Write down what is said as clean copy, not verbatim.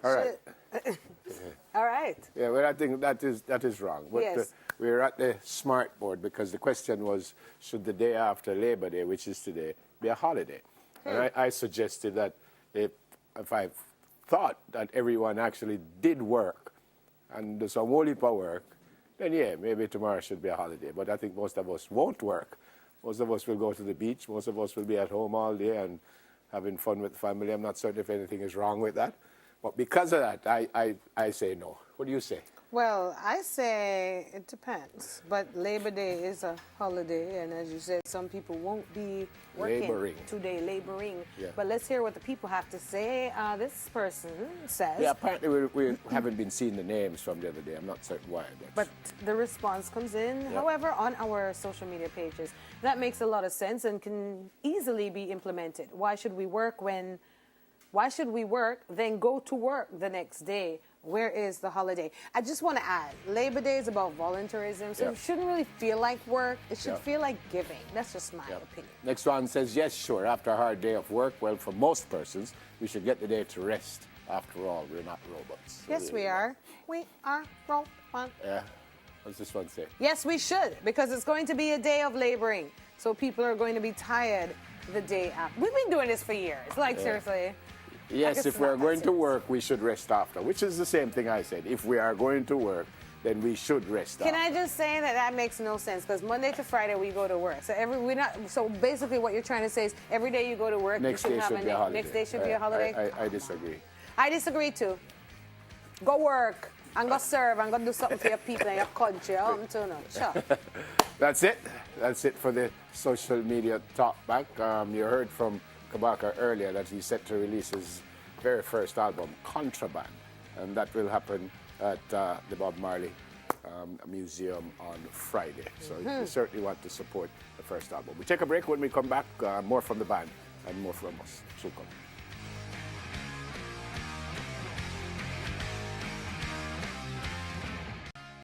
All right. All right. Yeah, well, I think that is wrong. But Yes. we're at the smart board because the question was, should the day after Labor Day, which is today, be a holiday? And I suggested that if I thought that everyone actually did work and there's some whole heap of work, then yeah, maybe tomorrow should be a holiday. But I think most of us won't work. Most of us will go to the beach. Most of us will be at home all day and having fun with the family. I'm not certain if anything is wrong with that. But because of that, I say no. What do you say? Well, I say it depends. But Labor Day is a holiday, and as you said, some people won't be working Laboring. today, laboring. Yeah. But let's hear what the people have to say. This person says, Yeah, apparently we haven't been seeing the names from the other day. I'm not certain why. but the response comes in, however, on our social media pages. That makes a lot of sense and can easily be implemented. Why should we work, then go to work the next day? Where is the holiday? I just want to add, Labor Day is about voluntarism, so Yeah. it shouldn't really feel like work. It should Yeah. feel like giving. That's just my opinion. Next one says, yes, sure, after a hard day of work, well, for most persons, we should get the day to rest. After all, we're not robots. So Yes, there we you go. are. We are robots. Yeah. What's this one say? Yes, we should, because it's going to be a day of laboring. So people are going to be tired the day after. We've been doing this for years. Like, seriously. Yes, guess if it's we're not that going to serious. work, we should rest after, which is the same thing I said. If we are going to work, then we should rest Can after. I just say that makes no sense? Because Monday to Friday we go to work. So basically, what you're trying to say is every day you go to work, Next you day should have should be a holiday. Next day should be a holiday. I disagree. I disagree too. Go work and go serve and go do something for your people and your country. Sure. That's it. That's it for the social media talkback. You heard from Kabaka earlier that he's set to release his very first album, Contraband, and that will happen at the Bob Marley Museum on Friday. So you certainly want to support the first album. We take a break. When we come back, more from the band and more from us. So come.